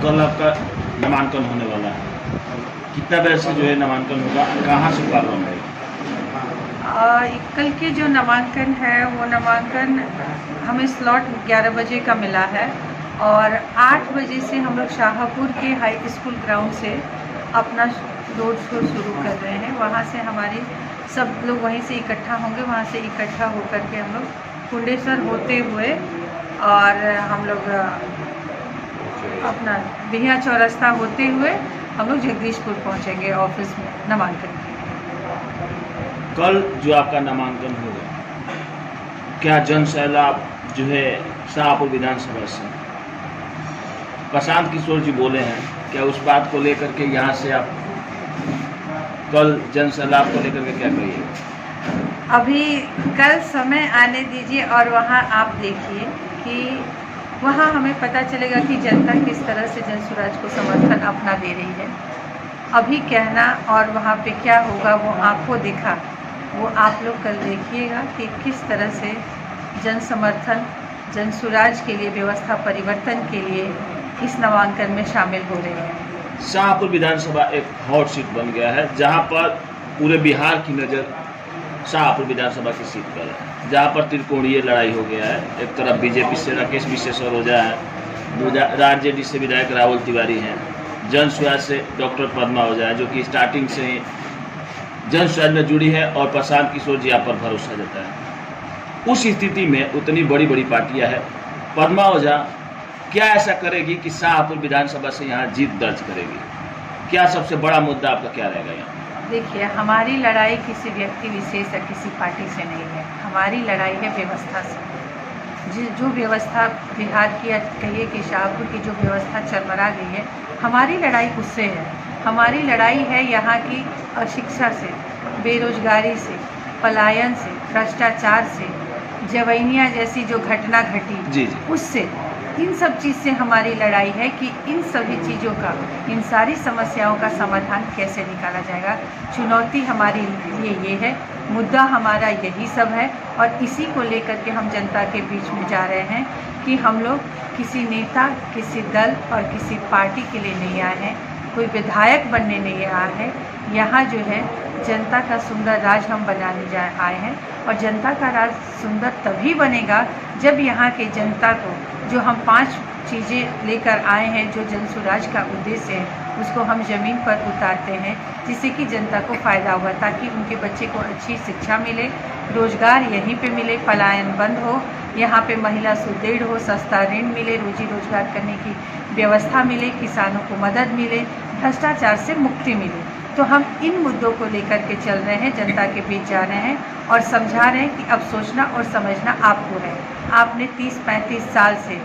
कल आपका नामांकन होने वाला है, कितना बजे से जो है नामांकन होगा, कहाँ से प्रारंभ है? कल के जो नामांकन है वो नामांकन हमें स्लॉट 11 बजे का मिला है और 8 बजे से हम लोग शाहपुर के हाई स्कूल ग्राउंड से अपना रोड शो शुरू कर रहे हैं। वहाँ से हमारे सब लोग वहीं से इकट्ठा होंगे, वहाँ से इकट्ठा होकर के हम लोग कुंडेश्वर होते हुए और हम लोग अपना बिहिया चौरस्ता होते हुए हम लोग जगदीशपुर पहुँचेंगे ऑफिस में नामांकन के। कल जो आपका नामांकन होगा, क्या जन सैलाब जो है शाहपुर विधानसभा से प्रशांत किशोर जी बोले हैं, क्या उस बात को लेकर के यहाँ से आप कल जन सैलाब को लेकर के क्या कहिए? अभी कल समय आने दीजिए और वहाँ आप देखिए कि वहाँ हमें पता चलेगा कि जनता किस तरह से जनसुराज को समर्थन अपना दे रही है। अभी कहना और वहाँ पे क्या होगा वो आंखों देखा, वो आप लोग कल देखिएगा कि किस तरह से जन समर्थन जनसुराज के लिए, व्यवस्था परिवर्तन के लिए इस नामांकन में शामिल हो रहे हैं। शाहपुर विधानसभा एक हॉट सीट बन गया है, जहां पर पूरे बिहार की नज़र शाहपुर विधानसभा की सीट पर है, जहां पर त्रिकोणीय लड़ाई हो गया है। एक तरफ बीजेपी से राकेश विशेश्वर ओझा है, आरजेडी से विधायक राहुल तिवारी हैं, जनसुराज से डॉक्टर पद्मा ओझा है जो कि स्टार्टिंग से ही जनसुराज में जुड़ी है और प्रशांत किशोर जी आप पर भरोसा देता है। उस स्थिति में उतनी बड़ी बड़ी पार्टियां हैं, पद्मा ओझा क्या ऐसा करेगी कि शाहपुर विधानसभा से यहाँ जीत दर्ज करेगी? क्या सबसे बड़ा मुद्दा आपका क्या रहेगा यहाँ? देखिए, हमारी लड़ाई किसी व्यक्ति विशेष या किसी पार्टी से नहीं है, हमारी लड़ाई है व्यवस्था से। जो व्यवस्था बिहार की, कहिए कि शाहपुर की जो व्यवस्था चरमरा गई है, हमारी लड़ाई उससे है। हमारी लड़ाई है यहाँ की अशिक्षा से, बेरोजगारी से, पलायन से, भ्रष्टाचार से, जवैनिया जैसी जो घटना घटी उससे, इन सब चीज़ से हमारी लड़ाई है कि इन सभी चीज़ों का, इन सारी समस्याओं का समाधान कैसे निकाला जाएगा। चुनौती हमारे लिए ये है, मुद्दा हमारा यही सब है और इसी को लेकर के हम जनता के बीच में जा रहे हैं कि हम लोग किसी नेता, किसी दल और किसी पार्टी के लिए नहीं आए हैं, कोई विधायक बनने नहीं आए हैं। यहाँ जो है जनता का सुंदर राज हम बनाने आए हैं और जनता का राज सुंदर तभी बनेगा जब यहाँ के जनता को जो हम 5 चीज़ें लेकर आए हैं, जो जनसुराज का उद्देश्य है, उसको हम ज़मीन पर उतारते हैं, जिससे कि जनता को फ़ायदा होगा, ताकि उनके बच्चे को अच्छी शिक्षा मिले, रोज़गार यहीं पे मिले, पलायन बंद हो, यहाँ पे महिला सुदृढ़ हो, सस्ता ऋण मिले, रोजी रोजगार करने की व्यवस्था मिले, किसानों को मदद मिले, भ्रष्टाचार से मुक्ति मिले। तो हम इन मुद्दों को लेकर के चल रहे हैं, जनता के बीच जा रहे हैं और समझा रहे हैं कि अब सोचना और समझना आपको है। आपने 30-35 साल से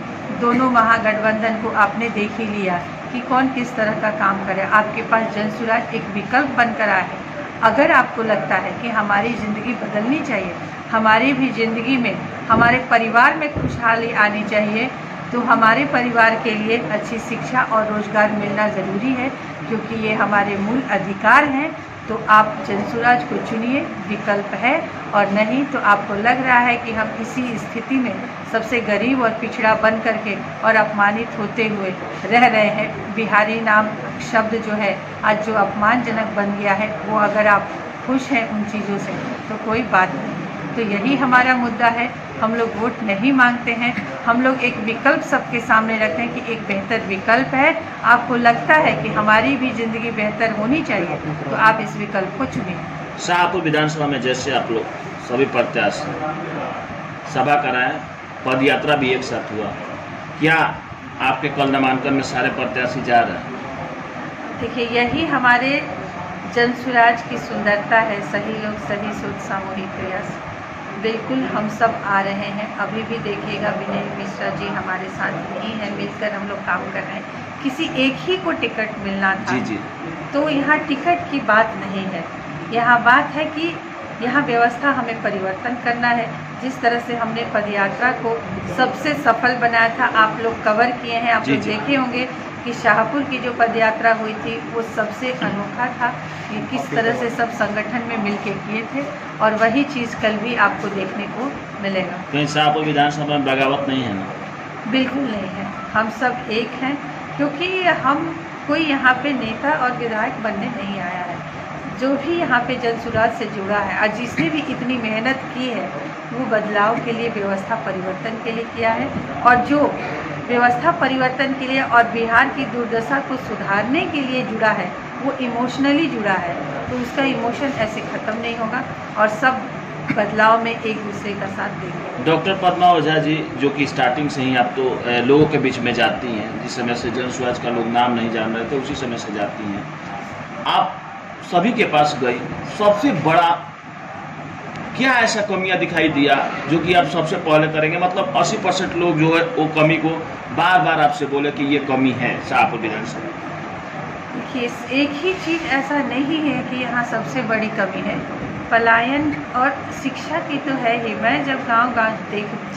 दोनों महागठबंधन को आपने देख ही लिया कि कौन किस तरह का काम करे। आपके पास जनसुराज एक विकल्प बनकर आया है। अगर आपको लगता है कि हमारी ज़िंदगी बदलनी चाहिए, हमारी भी ज़िंदगी में, हमारे परिवार में खुशहाली आनी चाहिए, तो हमारे परिवार के लिए अच्छी शिक्षा और रोज़गार मिलना ज़रूरी है, क्योंकि ये हमारे मूल अधिकार हैं। तो आप जनसुराज को चुनिए, विकल्प है। और नहीं तो आपको लग रहा है कि हम इसी स्थिति में सबसे गरीब और पिछड़ा बन करके और अपमानित होते हुए रह रहे हैं, बिहारी नाम शब्द जो है आज जो अपमानजनक बन गया है, वो अगर आप खुश हैं उन चीज़ों से तो कोई बात नहीं। तो यही हमारा मुद्दा है। हम लोग वोट नहीं मांगते हैं, हम लोग एक विकल्प सबके सामने रखते हैं कि एक बेहतर विकल्प है। आपको लगता है कि हमारी भी ज़िंदगी बेहतर होनी चाहिए, तो आप इस विकल्प को चुनिए। शाहपुर विधानसभा में जैसे आप लोग सभी प्रत्याशी सभा कराएं, पद यात्रा भी एक साथ हुआ, क्या आपके कल नामांकन में सारे प्रत्याशी जा रहे हैं? देखिए, यही हमारे जनसुराज की सुंदरता है। सही लोग, सही सोच, सामूहिक प्रयास। बिल्कुल हम सब आ रहे हैं। अभी भी देखिएगा, विनय मिश्रा जी हमारे साथ नहीं है, मिलकर हम लोग काम कर रहे हैं। किसी एक ही को टिकट मिलना था, तो यहाँ टिकट की बात नहीं है। यहाँ बात है कि यहाँ व्यवस्था हमें परिवर्तन करना है। जिस तरह से हमने पदयात्रा को सबसे सफल बनाया था, आप लोग कवर किए हैं, आप लोग देखे होंगे कि शाहपुर की जो पदयात्रा हुई थी वो सबसे अनोखा था कि किस तरह से सब संगठन में मिलके किए थे, और वही चीज़ कल भी आपको देखने को मिलेगा। कहीं शाहपुर विधानसभा में बगावत नहीं है ना? बिल्कुल नहीं है। हम सब एक हैं, क्योंकि हम कोई यहाँ पे नेता और विधायक बनने नहीं आया है। जो भी यहाँ पे जनसुराज से जुड़ा है और जिसने भी इतनी मेहनत की है वो बदलाव के लिए, व्यवस्था परिवर्तन के लिए किया है, और जो व्यवस्था परिवर्तन के लिए और बिहार की दुर्दशा को सुधारने के लिए जुड़ा है वो इमोशनली जुड़ा है, तो उसका इमोशन ऐसे ख़त्म नहीं होगा और सब बदलाव में एक दूसरे का साथ देंगे। डॉक्टर पद्मा ओझा जी, जो कि स्टार्टिंग से ही आप तो लोगों के बीच में जाती हैं, जिस समय से जनसुराज का लोग नाम नहीं जान रहे थे उसी समय से जाती हैं, आप सभी के पास गई, सबसे बड़ा क्या ऐसा कमियां दिखाई दिया जो कि आप सबसे पहले करेंगे? मतलब 80% लोग जो है वो कमी को बार बार आपसे बोले कि ये कमी है शाहपुर विधानसभा। देखिए, एक ही चीज़ ऐसा नहीं है कि यहाँ सबसे बड़ी कमी है। पलायन और शिक्षा की तो है ही। मैं जब गांव-गांव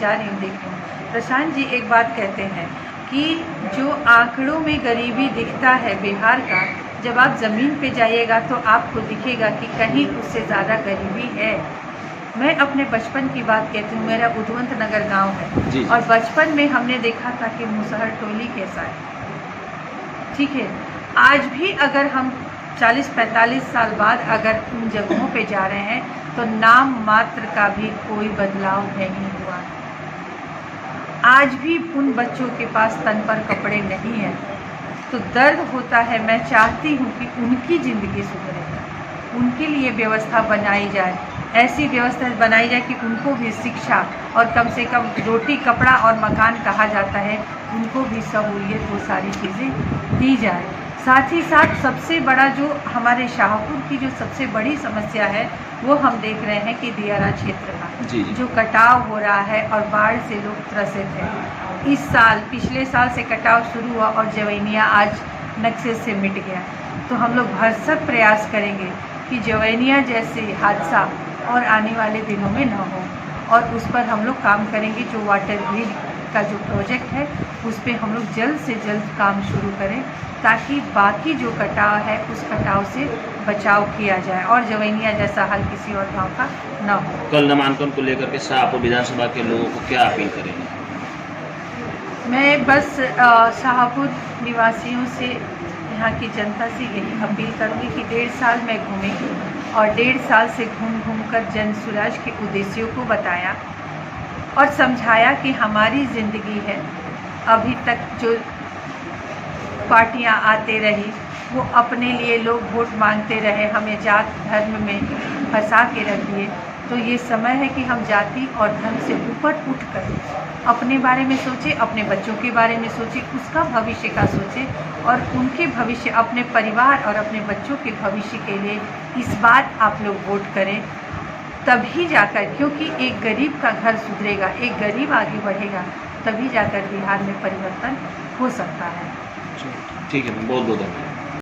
जा रही हूँ, प्रशांत जी एक बात कहते हैं कि जो आंकड़ों में गरीबी दिखता है बिहार का, जब आप ज़मीन पे जाइएगा तो आपको दिखेगा कि कहीं उससे ज़्यादा गरीबी है। मैं अपने बचपन की बात कहती हूँ, मेरा उद्वंत नगर गांव है जी। और बचपन में हमने देखा था कि मुसहर टोली कैसा है, ठीक है। आज भी अगर हम 40-45 साल बाद अगर उन जगहों पे जा रहे हैं तो नाम मात्र का भी कोई बदलाव नहीं हुआ। आज भी उन बच्चों के पास तन पर कपड़े नहीं हैं, तो दर्द होता है। मैं चाहती हूँ कि उनकी ज़िंदगी सुधरे, उनके लिए व्यवस्था बनाई जाए, ऐसी व्यवस्था बनाई जाए कि उनको भी शिक्षा और कम से कम रोटी कपड़ा और मकान कहा जाता है, उनको भी सहूलियत वो सारी चीज़ें दी जाए। साथ ही साथ सबसे बड़ा जो हमारे शाहपुर की जो सबसे बड़ी समस्या है वो हम देख रहे हैं कि दियारा क्षेत्र का जो कटाव हो रहा है और बाढ़ से लोग त्रसित हैं। इस साल, पिछले साल से कटाव शुरू हुआ और जवैनिया आज नक्शे से मिट गया। तो हम लोग भरसक प्रयास करेंगे कि जवैनिया जैसे हादसा और आने वाले दिनों में न हो, और उस पर हम लोग काम करेंगे। जो वाटर ग्रिड का जो प्रोजेक्ट है उस पर हम लोग जल्द से जल्द काम शुरू करें ताकि बाकी जो कटाव है उस कटाव से बचाव किया जाए और जवैनिया जैसा हाल किसी और गांव का न हो। कल नामांकन को लेकर के शाहपुर विधानसभा के लोगों को क्या अपील करेंगे? मैं बस शाहपुर निवासियों से, यहाँ की जनता से यही अपील करूँगी कि 1.5 साल मैं घूमी और 1.5 साल से घूम कर जनसुराज के उद्देश्यों को बताया और समझाया कि हमारी ज़िंदगी है। अभी तक जो पार्टियां आते रही वो अपने लिए लोग वोट मांगते रहे, हमें जात धर्म में फंसा के रख दिए। तो ये समय है कि हम जाति और धर्म से ऊपर उठकर अपने बारे में सोचें, अपने बच्चों के बारे में सोचें, उसका भविष्य का सोचें और उनके भविष्य, अपने परिवार और अपने बच्चों के भविष्य के लिए इस बार आप लोग वोट करें। तभी जाकर, क्योंकि एक गरीब का घर सुधरेगा, एक गरीब आगे बढ़ेगा, तभी जाकर बिहार में परिवर्तन हो सकता है। ठीक है, बहुत बहुत धन्यवाद।